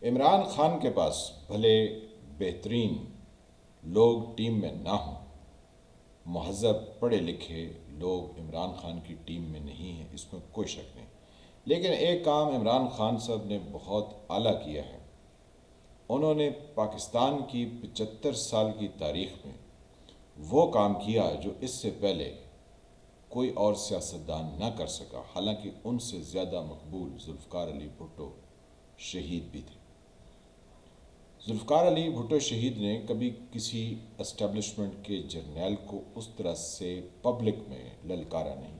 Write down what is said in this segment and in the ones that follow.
عمران خان کے پاس بھلے بہترین لوگ ٹیم میں نہ ہوں، مہذب پڑھے لکھے لوگ عمران خان کی ٹیم میں نہیں ہیں، اس میں کوئی شک نہیں، لیکن ایک کام عمران خان صاحب نے بہت اعلیٰ کیا ہے۔ انہوں نے پاکستان کی 75 سال کی تاریخ میں وہ کام کیا جو اس سے پہلے کوئی اور سیاستدان نہ کر سکا، حالانکہ ان سے زیادہ مقبول ذوالفقار علی بھٹو شہید بھی تھے۔ ذوالفقار علی بھٹو شہید نے کبھی کسی اسٹیبلشمنٹ کے جرنیل کو اس طرح سے پبلک میں للکارا نہیں۔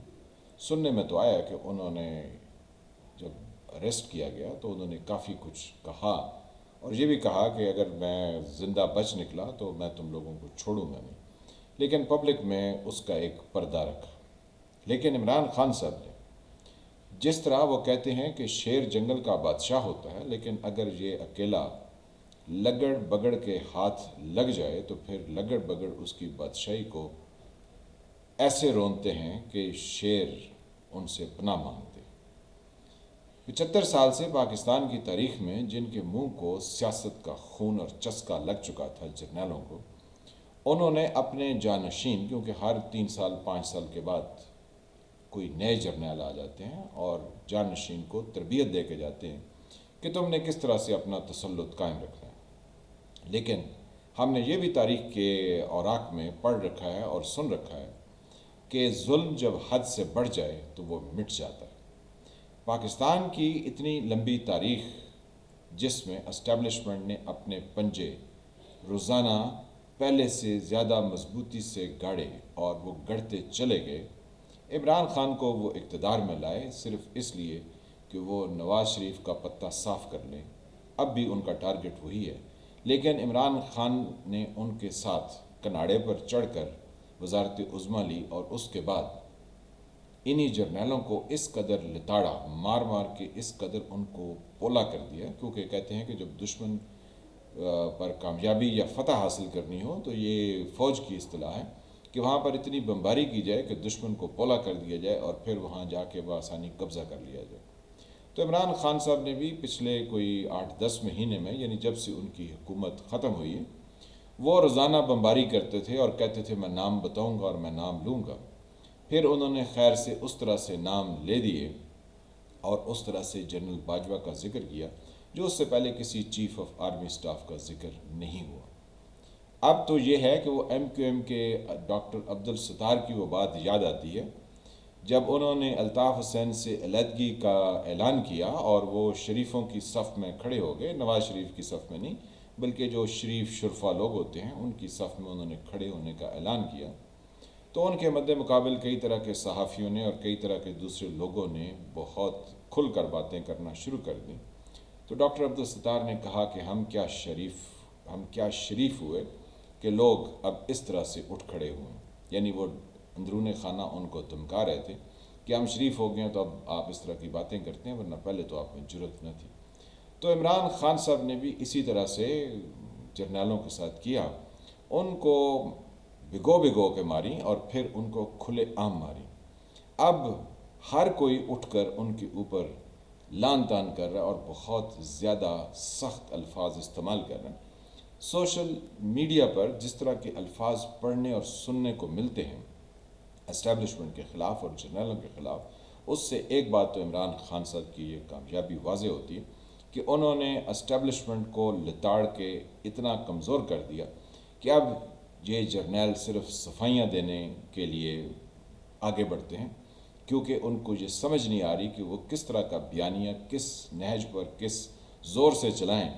سننے میں تو آیا کہ انہوں نے جب اریسٹ کیا گیا تو انہوں نے کافی کچھ کہا، اور یہ بھی کہا کہ اگر میں زندہ بچ نکلا تو میں تم لوگوں کو چھوڑوں گا نہیں، لیکن پبلک میں اس کا ایک پردہ رکھا۔ لیکن عمران خان صاحب نے جس طرح وہ کہتے ہیں کہ شیر جنگل کا بادشاہ ہوتا ہے، لیکن اگر یہ اکیلا لگڑ بگڑ کے ہاتھ لگ جائے تو پھر لگڑ بگڑ اس کی بادشاہی کو ایسے رونتے ہیں کہ شیر ان سے پناہ مانگتے۔ 75 سال سے پاکستان کی تاریخ میں جن کے منہ کو سیاست کا خون اور چسکا لگ چکا تھا، جرنیلوں کو، انہوں نے اپنے جانشین، کیونکہ ہر 3 سال 5 سال کے بعد کوئی نئے جرنیل آ جاتے ہیں اور جانشین کو تربیت دے کے جاتے ہیں کہ تم نے کس طرح سے اپنا تسلط قائم رکھنا ہے، لیکن ہم نے یہ بھی تاریخ کے اوراق میں پڑھ رکھا ہے اور سن رکھا ہے کہ ظلم جب حد سے بڑھ جائے تو وہ مٹ جاتا ہے۔ پاکستان کی اتنی لمبی تاریخ جس میں اسٹیبلشمنٹ نے اپنے پنجے روزانہ پہلے سے زیادہ مضبوطی سے گاڑے اور وہ گڑتے چلے گئے، عمران خان کو وہ اقتدار میں لائے صرف اس لیے کہ وہ نواز شریف کا پتہ صاف کر لیں۔ اب بھی ان کا ٹارگٹ وہی ہے، لیکن عمران خان نے ان کے ساتھ کناڑے پر چڑھ کر وزارت عظمیٰ لی، اور اس کے بعد انہی جرنیلوں کو اس قدر لتاڑا، مار مار کے اس قدر ان کو پولا کر دیا، کیونکہ کہتے ہیں کہ جب دشمن پر کامیابی یا فتح حاصل کرنی ہو تو یہ فوج کی اصطلاح ہے کہ وہاں پر اتنی بمباری کی جائے کہ دشمن کو پولا کر دیا جائے اور پھر وہاں جا کے بآسانی قبضہ کر لیا جائے۔ تو عمران خان صاحب نے بھی پچھلے کوئی 8-10 مہینے میں، یعنی جب سے ان کی حکومت ختم ہوئی ہے، وہ روزانہ بمباری کرتے تھے اور کہتے تھے میں نام بتاؤں گا اور میں نام لوں گا۔ پھر انہوں نے خیر سے اس طرح سے نام لے دیے اور اس طرح سے جنرل باجوہ کا ذکر کیا جو اس سے پہلے کسی چیف آف آرمی سٹاف کا ذکر نہیں ہوا۔ اب تو یہ ہے کہ وہ ایم کیو ایم کے ڈاکٹر عبدالستار کی وہ بات یاد آتی ہے جب انہوں نے الطاف حسین سے علیحدگی کا اعلان کیا اور وہ شریفوں کی صف میں کھڑے ہو گئے، نواز شریف کی صف میں نہیں بلکہ جو شریف شرفا لوگ ہوتے ہیں ان کی صف میں انہوں نے کھڑے ہونے کا اعلان کیا، تو ان کے مد مقابل کئی طرح کے صحافیوں نے اور کئی طرح کے دوسرے لوگوں نے بہت کھل کر باتیں کرنا شروع کر دیں۔ تو ڈاکٹر عبدالستار نے کہا کہ ہم کیا شریف ہوئے کہ لوگ اب اس طرح سے اٹھ کھڑے ہوئے، یعنی وہ اندرون خانہ ان کو دھمکا رہے تھے کہ ہم شریف ہو گئے ہیں تو اب آپ اس طرح کی باتیں کرتے ہیں، ورنہ پہلے تو آپ میں جرت نہ تھی۔ تو عمران خان صاحب نے بھی اسی طرح سے جرنیلوں کے ساتھ کیا، ان کو بھگو کے ماری اور پھر ان کو کھلے عام ماری۔ اب ہر کوئی اٹھ کر ان کے اوپر لان تان کر رہا ہے اور بہت زیادہ سخت الفاظ استعمال کر رہا ہے۔ سوشل میڈیا پر جس طرح کے الفاظ پڑھنے اور سننے کو ملتے ہیں اسٹیبلشمنٹ کے خلاف اور جرنیلوں کے خلاف، اس سے ایک بات تو عمران خان صاحب کی یہ کامیابی واضح ہوتی ہے کہ انہوں نے اسٹیبلشمنٹ کو لتاڑ کے اتنا کمزور کر دیا کہ اب یہ جرنیل صرف صفائیاں دینے کے لیے آگے بڑھتے ہیں، کیونکہ ان کو یہ سمجھ نہیں آ رہی کہ وہ کس طرح کا بیانیہ کس نہج پر کس زور سے چلائیں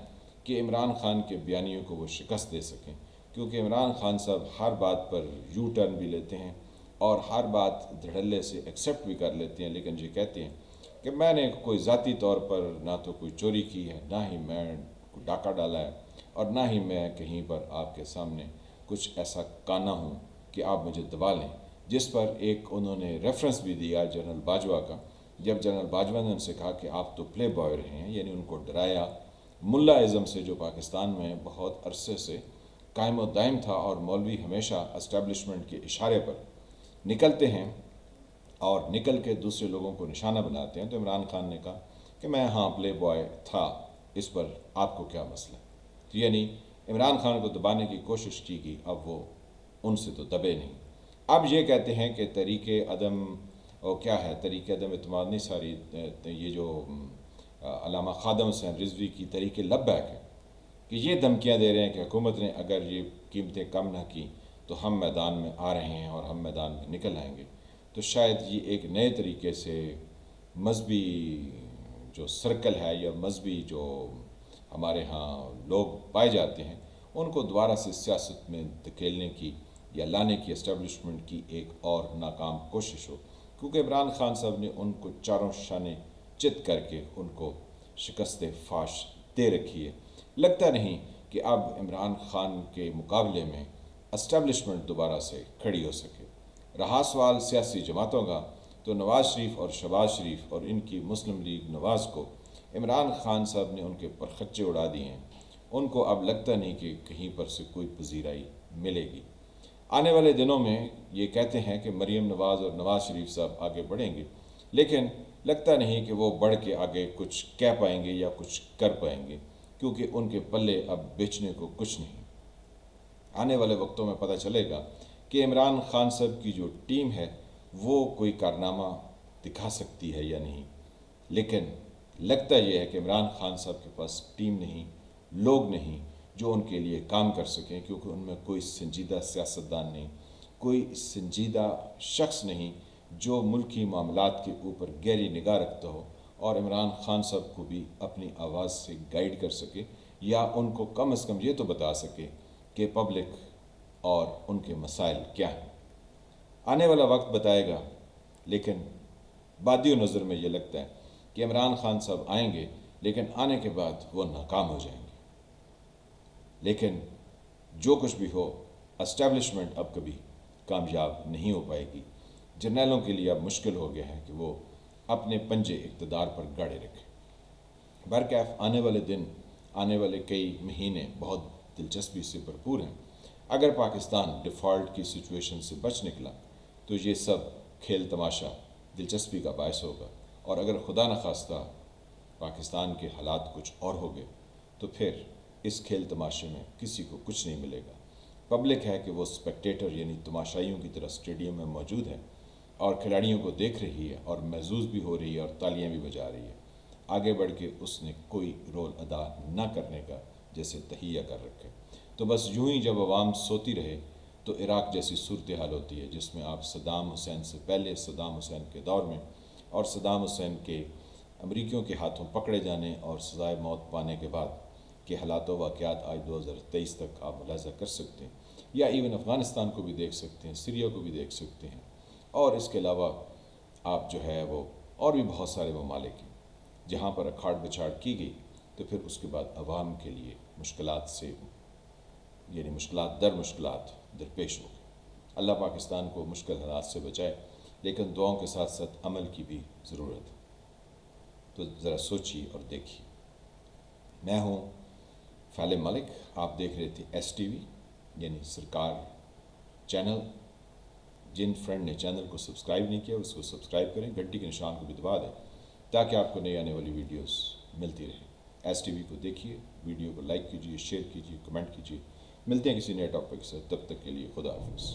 کہ عمران خان کے بیانیوں کو وہ شکست دے سکیں، کیونکہ عمران خان صاحب ہر بات پر یو ٹرن بھی لیتے ہیں اور ہر بات دھڑلے سے ایکسیپٹ بھی کر لیتے ہیں، لیکن یہ کہتے ہیں کہ میں نے کوئی ذاتی طور پر نہ تو کوئی چوری کی ہے، نہ ہی میں کوئی ڈاکہ ڈالا ہے، اور نہ ہی میں کہیں پر آپ کے سامنے کچھ ایسا کانا ہوں کہ آپ مجھے دبا لیں، جس پر ایک انہوں نے ریفرنس بھی دیا جنرل باجوہ کا، جب جنرل باجوہ نے ان سے کہا کہ آپ تو پلے بوائے رہے ہیں، یعنی ان کو ڈرایا ملا ازم سے جو پاکستان میں بہت عرصے سے قائم و دائم تھا، اور مولوی ہمیشہ اسٹیبلشمنٹ کے اشارے پر نکلتے ہیں اور نکل کے دوسرے لوگوں کو نشانہ بناتے ہیں۔ تو عمران خان نے کہا کہ میں ہاں پلے بوائے تھا، اس پر آپ کو کیا مسئلہ ہے؟ تو یعنی عمران خان کو دبانے کی کوشش کی گئی، اب وہ ان سے تو دبے نہیں۔ اب یہ کہتے ہیں کہ تحریک عدم اور کیا ہے، تحریک عدم اعتماد نہیں، ساری یہ جو علامہ خادم حسین رضوی کی تحریک لبیک ہے کہ یہ دھمکیاں دے رہے ہیں کہ حکومت نے اگر یہ قیمتیں کم نہ کی تو ہم میدان میں آ رہے ہیں اور ہم میدان میں نکل آئیں گے۔ تو شاید یہ ایک نئے طریقے سے مذہبی جو سرکل ہے یا مذہبی جو ہمارے ہاں لوگ پائے جاتے ہیں ان کو دوبارہ سے سیاست میں دھکیلنے کی یا لانے کی اسٹیبلشمنٹ کی ایک اور ناکام کوشش ہو، کیونکہ عمران خان صاحب نے ان کو چاروں شانے چت کر کے ان کو شکست فاش دے رکھی ہے۔ لگتا نہیں کہ اب عمران خان کے مقابلے میں اسٹیبلشمنٹ دوبارہ سے کھڑی ہو سکے۔ رہا سوال سیاسی جماعتوں کا، تو نواز شریف اور شہباز شریف اور ان کی مسلم لیگ نواز کو عمران خان صاحب نے ان کے پرخچے اڑا دیے ہیں، ان کو اب لگتا نہیں کہ کہیں پر سے کوئی پذیرائی ملے گی۔ آنے والے دنوں میں یہ کہتے ہیں کہ مریم نواز اور نواز شریف صاحب آگے بڑھیں گے، لیکن لگتا نہیں کہ وہ بڑھ کے آگے کچھ کہہ پائیں گے یا کچھ کر پائیں گے، کیونکہ ان کے پلے اب بیچنے کو کچھ نہیں۔ آنے والے وقتوں میں پتہ چلے گا کہ عمران خان صاحب کی جو ٹیم ہے وہ کوئی کارنامہ دکھا سکتی ہے یا نہیں، لیکن لگتا یہ ہے کہ عمران خان صاحب کے پاس ٹیم نہیں، لوگ نہیں جو ان کے لیے کام کر سکیں، کیونکہ ان میں کوئی سنجیدہ سیاستدان نہیں، کوئی سنجیدہ شخص نہیں جو ملکی معاملات کے اوپر گہری نگاہ رکھتا ہو اور عمران خان صاحب کو بھی اپنی آواز سے گائیڈ کر سکے، یا ان کو کم از کم یہ تو بتا سکے کہ پبلک اور ان کے مسائل کیا ہیں۔ آنے والا وقت بتائے گا، لیکن بادی نظر میں یہ لگتا ہے کہ عمران خان صاحب آئیں گے، لیکن آنے کے بعد وہ ناکام ہو جائیں گے۔ لیکن جو کچھ بھی ہو، اسٹیبلشمنٹ اب کبھی کامیاب نہیں ہو پائے گی۔ جرنیلوں کے لیے اب مشکل ہو گیا ہے کہ وہ اپنے پنجے اقتدار پر گاڑے رکھیں۔ برکیف آنے والے دن، آنے والے کئی مہینے بہت دلچسپی سے بھرپور ہیں۔ اگر پاکستان ڈیفالٹ کی سچویشن سے بچ نکلا تو یہ سب کھیل تماشا دلچسپی کا باعث ہوگا، اور اگر خدا نخواستہ پاکستان کے حالات کچھ اور ہو گئے تو پھر اس کھیل تماشے میں کسی کو کچھ نہیں ملے گا۔ پبلک ہے کہ وہ اسپیکٹیٹر یعنی تماشائیوں کی طرح اسٹیڈیم میں موجود ہے اور کھلاڑیوں کو دیکھ رہی ہے اور محظوظ بھی ہو رہی ہے اور تالیاں بھی بجا رہی ہے۔ آگے بڑھ کے اس نے کوئی رول ادا نہ کرنے کا جیسے تہیہ کر رکھے۔ تو بس یوں ہی جب عوام سوتی رہے تو عراق جیسی صورتحال ہوتی ہے، جس میں آپ صدام حسین سے پہلے، صدام حسین کے دور میں اور صدام حسین کے امریکیوں کے ہاتھوں پکڑے جانے اور سزائے موت پانے کے بعد کے حالات و واقعات آج 2023 تک آپ ملاحظہ کر سکتے ہیں، یا ایون افغانستان کو بھی دیکھ سکتے ہیں، سیریا کو بھی دیکھ سکتے ہیں، اور اس کے علاوہ آپ جو ہے وہ اور بھی بہت سارے ممالک ہیں جہاں پر اکھاڑ بچھاڑ کی گئی، تو پھر اس کے بعد عوام کے لیے مشکلات سے یعنی مشکلات در مشکلات درپیش ہو گئی۔ اللہ پاکستان کو مشکل حالات سے بچائے، لیکن دعاؤں کے ساتھ ساتھ عمل کی بھی ضرورت ہے۔ تو ذرا سوچیے اور دیکھیے۔ میں ہوں فعل ملک، آپ دیکھ رہے تھے ایس ٹی وی یعنی سرکار چینل۔ جن فرینڈ نے چینل کو سبسکرائب نہیں کیا اس کو سبسکرائب کریں، گھنٹی کے نشان کو بھی دبا دیں تاکہ آپ کو نئی آنے والی ویڈیوز ملتی رہیں۔ ایس ٹی وی کو دیکھیے، ویڈیو کو لائک کیجیے، شیئر کیجیے، کمنٹ کیجیے۔ ملتے ہیں کسی نئے ٹاپک سے، تب تک کے لیے خدا حافظ۔